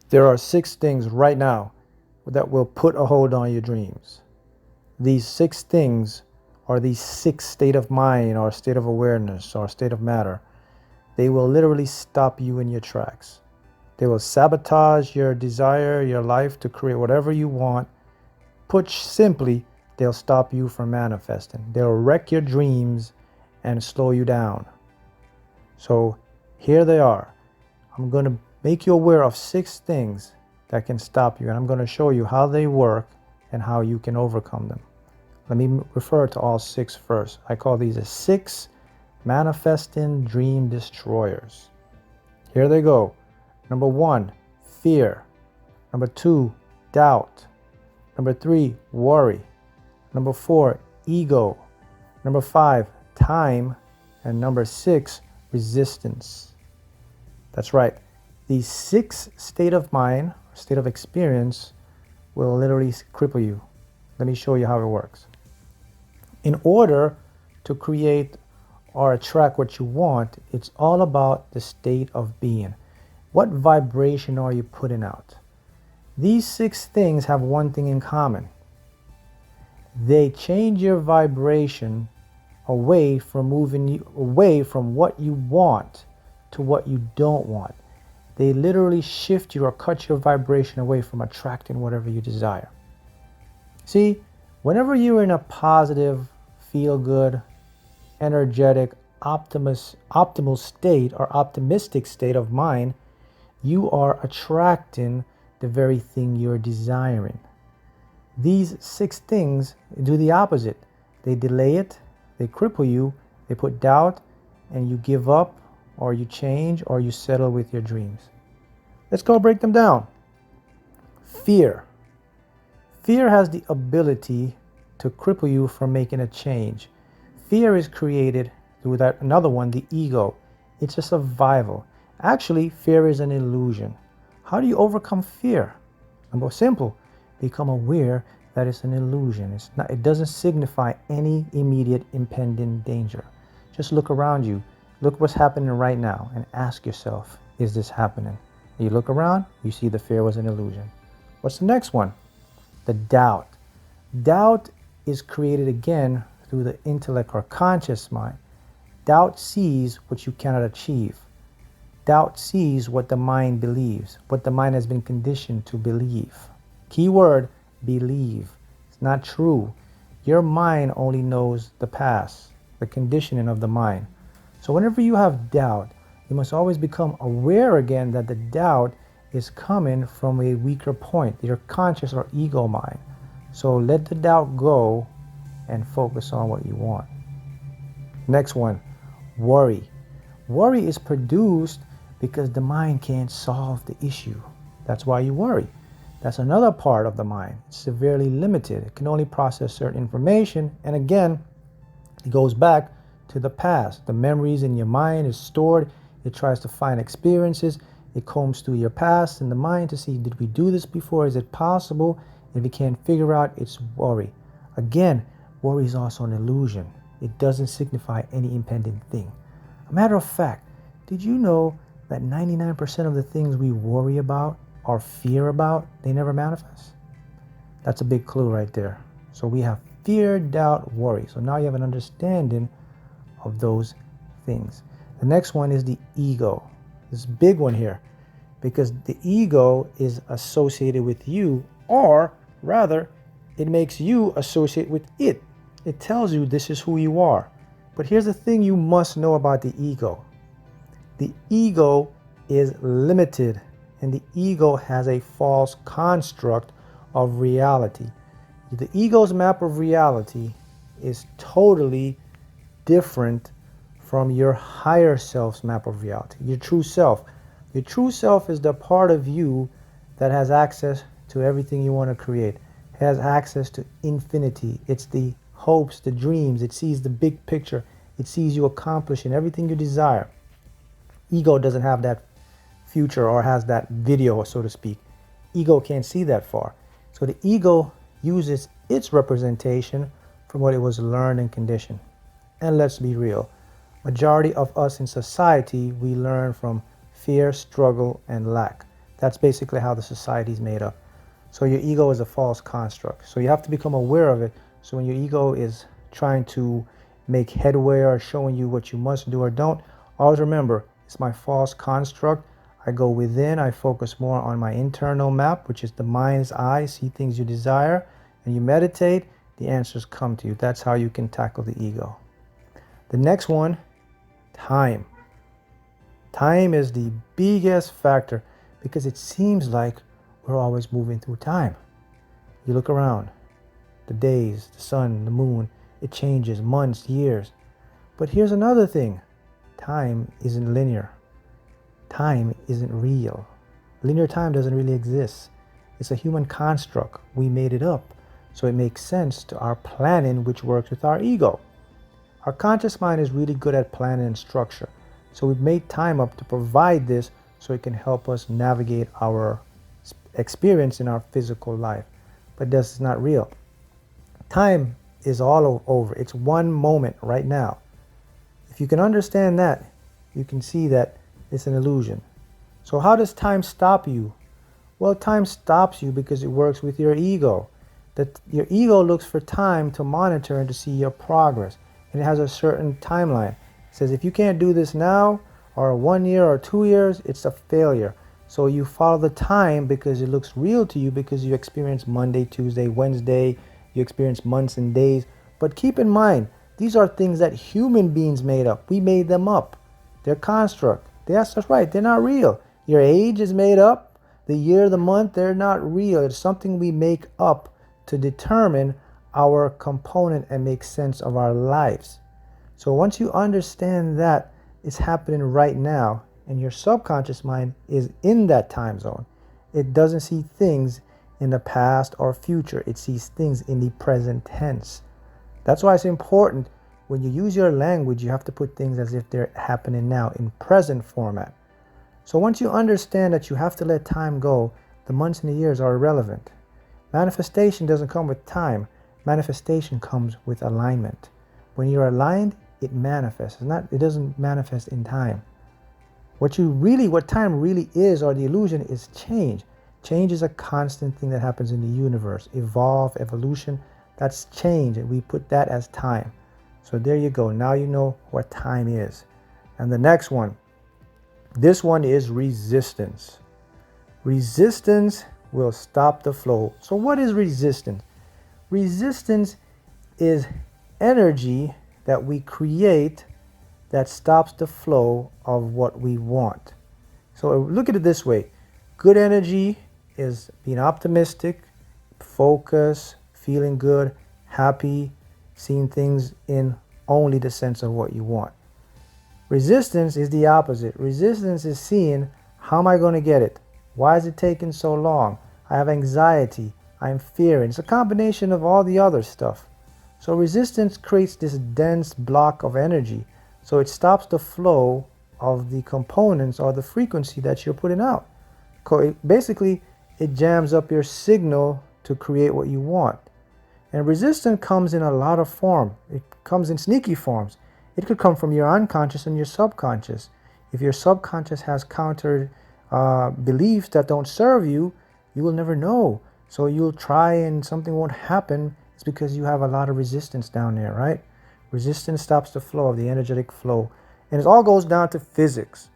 There are 6 things right now that will put a hold on your dreams. These 6 things are these 6 state of mind or state of awareness or state of matter. They will literally stop you in your tracks. They will sabotage your desire, your life to create whatever you want. Put simply, they'll stop you from manifesting. They'll wreck your dreams and slow you down. So here they are. I'm going to make you aware of 6 things that can stop you, and I'm going to show you how they work and how you can overcome them. Let me refer to all 6 first. I call these the 6 manifesting dream destroyers. Here they go. Number 1, fear. Number 2, doubt. Number 3, worry. Number 4, ego. Number 5, time. And number 6, resistance. That's right. These 6 state of mind, state of experience, will literally cripple you. Let me show you how it works. In order to create or attract what you want, it's all about the state of being. What vibration are you putting out? These 6 things have one thing in common. They change your vibration away from moving you away from what you want to what you don't want. They literally shift you or cut your vibration away from attracting whatever you desire. See, whenever you're in a positive, feel good, energetic, optimal state or optimistic state of mind, you are attracting the very thing you're desiring. These 6 things do the opposite. They delay it, they cripple you, they put doubt, and you give up, or you change, or you settle with your dreams. Let's go break them down. Fear. Fear has the ability to cripple you from making a change. Fear is created through another one, the ego. It's a survival. Actually, fear is an illusion. How do you overcome fear? Number simple, become aware that it's an illusion. It doesn't signify any immediate impending danger. Just look around you. Look what's happening right now and ask yourself, is this happening? You look around, you see the fear was an illusion. What's the next one? The doubt. Doubt is created again through the intellect or conscious mind. Doubt sees what you cannot achieve. Doubt sees what the mind believes, what the mind has been conditioned to believe. Key word, believe. It's not true. Your mind only knows the past, the conditioning of the mind. So whenever you have doubt, you must always become aware again that the doubt is coming from a weaker point, your conscious or ego mind. So let the doubt go and focus on what you want. Next one, worry. Worry is produced because the mind can't solve the issue. That's why you worry. That's another part of the mind. It's severely limited. It can only process certain information. And again, it goes back to the past. The memories in your mind is stored. It tries to find experiences. It combs through your past in the mind to see, did we do this before? Is it possible? If you can't figure out, it's worry. Again, worry is also an illusion. It doesn't signify any impending thing. A matter of fact, did you know that 99% of the things we worry about or fear about, they never manifest? That's a big clue right there. So we have fear, doubt, worry. So now you have an understanding of those things. The next one is the ego. This big one here, because the ego is associated with you, or rather, it makes you associate with it. It tells you this is who you are. But here's the thing you must know about the ego. The ego is limited, and the ego has a false construct of reality. The ego's map of reality is totally different from your higher self's map of reality, your true self. Your true self is the part of you that has access to everything you want to create, has access to infinity. It's the hopes, the dreams. It sees the big picture. It sees you accomplishing everything you desire. Ego doesn't have that future or has that video, so to speak. Ego can't see that far. So the ego uses its representation from what it was learned and conditioned. And let's be real. Majority of us in society, we learn from fear, struggle, and lack. That's basically how the society is made up. So your ego is a false construct. So you have to become aware of it. So when your ego is trying to make headway or showing you what you must do or don't, always remember, it's my false construct. I go within, I focus more on my internal map, which is the mind's eye, see things you desire, and you meditate, the answers come to you. That's how you can tackle the ego. The next one, time. Time is the biggest factor because it seems like we're always moving through time. You look around, the days, the sun, the moon, it changes, months, years. But here's another thing. Time isn't linear. Time isn't real. Linear time doesn't really exist. It's a human construct. We made it up. So it makes sense to our planning, which works with our ego. Our conscious mind is really good at planning and structure. So we've made time up to provide this so it can help us navigate our experience in our physical life. But this is not real. Time is all over. It's one moment right now. If you can understand that, you can see that it's an illusion. So how does time stop you? Well, time stops you because it works with your ego. That your ego looks for time to monitor and to see your progress. And it has a certain timeline. It says if you can't do this now, or 1 year or 2 years, it's a failure. So you follow the time because it looks real to you, because you experience Monday, Tuesday, Wednesday, you experience months and days. But keep in mind, these are things that human beings made up. We made them up. They're construct. Yes, that's right. They're not real. Your age is made up. The year, the month, they're not real. It's something we make up to determine our component and make sense of our lives. So once you understand that it's happening right now, and your subconscious mind is in that time zone, it doesn't see things in the past or future. It sees things in the present tense. That's why it's important when you use your language, you have to put things as if they're happening now in present format. So once you understand that you have to let time go, the months and the years are irrelevant. Manifestation doesn't come with time. Manifestation comes with alignment. When you're aligned, it manifests. It doesn't manifest in time. What time really is, or the illusion, is change. Change is a constant thing that happens in the universe. Evolve, evolution, that's change, and we put that as time. So there you go. Now you know what time is. And the next one, this one is resistance. Resistance will stop the flow. So what is resistance? Resistance is energy that we create that stops the flow of what we want. So look at it this way. Good energy is being optimistic, focus, feeling good, happy, seeing things in only the sense of what you want. Resistance is the opposite. Resistance is seeing, how am I going to get it? Why is it taking so long? I have anxiety. I'm fearing. It's a combination of all the other stuff. So resistance creates this dense block of energy. So it stops the flow of the components or the frequency that you're putting out. Basically, it jams up your signal to create what you want. And resistance comes in a lot of form. It comes in sneaky forms. It could come from your unconscious and your subconscious. If your subconscious has counter beliefs that don't serve you, you will never know. So you'll try and something won't happen. It's because you have a lot of resistance down there, right? Resistance stops the flow of the energetic flow. And it all goes down to physics.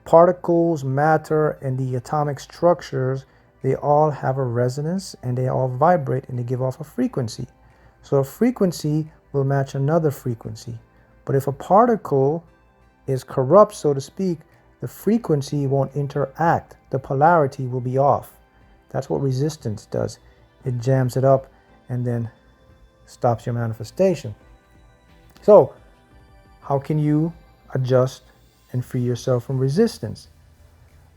Particles, matter, and the atomic structures, they all have a resonance and they all vibrate and they give off a frequency. So a frequency will match another frequency. But if a particle is corrupt, so to speak, the frequency won't interact. The polarity will be off. That's what resistance does. It jams it up and then stops your manifestation. So, how can you adjust and free yourself from resistance?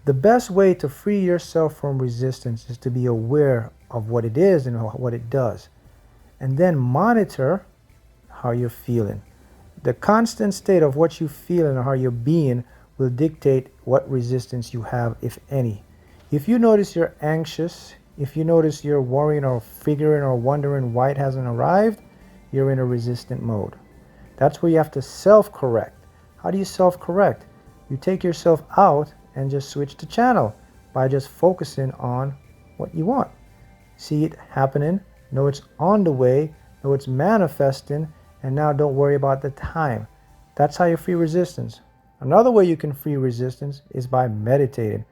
The best way to free yourself from resistance is to be aware of what it is and what it does. And then monitor how you're feeling. The constant state of what you feel and how you're being will dictate what resistance you have, if any. If you notice you're anxious, if you notice you're worrying or figuring or wondering why it hasn't arrived, you're in a resistant mode. That's where you have to self-correct. How do you self-correct? You take yourself out and just switch the channel. by just focusing on what you want. See it happening, know it's on the way, know it's manifesting, and now don't worry about the time. That's how you free resistance. Another way you can free resistance is by meditating.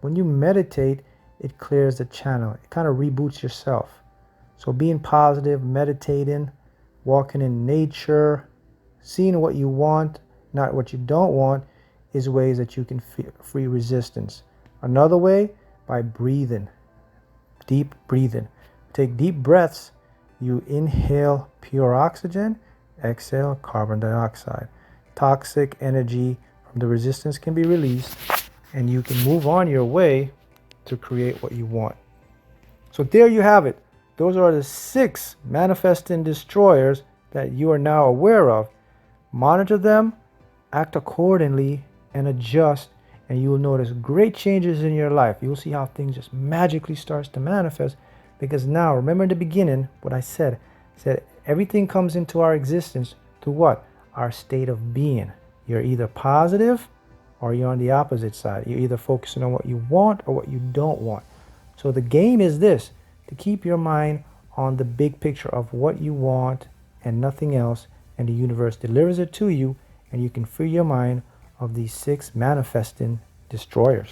When you meditate, it clears the channel. It kind of reboots yourself. So being positive, meditating, walking in nature, seeing what you want, not what you don't want, is ways that you can free resistance. Another way, by breathing. Deep breathing. Take deep breaths. You inhale pure oxygen, exhale carbon dioxide. Toxic energy from the resistance can be released, and you can move on your way to create what you want. So there you have it. Those are the 6 manifesting destroyers that you are now aware of. Monitor them, act accordingly, and adjust, and you will notice great changes in your life. You'll see how things just magically starts to manifest, because now, remember in the beginning what I said everything comes into our existence through what? Our state of being. You're either positive or you're on the opposite side. You're either focusing on what you want or what you don't want. So the game is this, to keep your mind on the big picture of what you want and nothing else, and the universe delivers it to you, and you can free your mind of these 6 manifesting destroyers.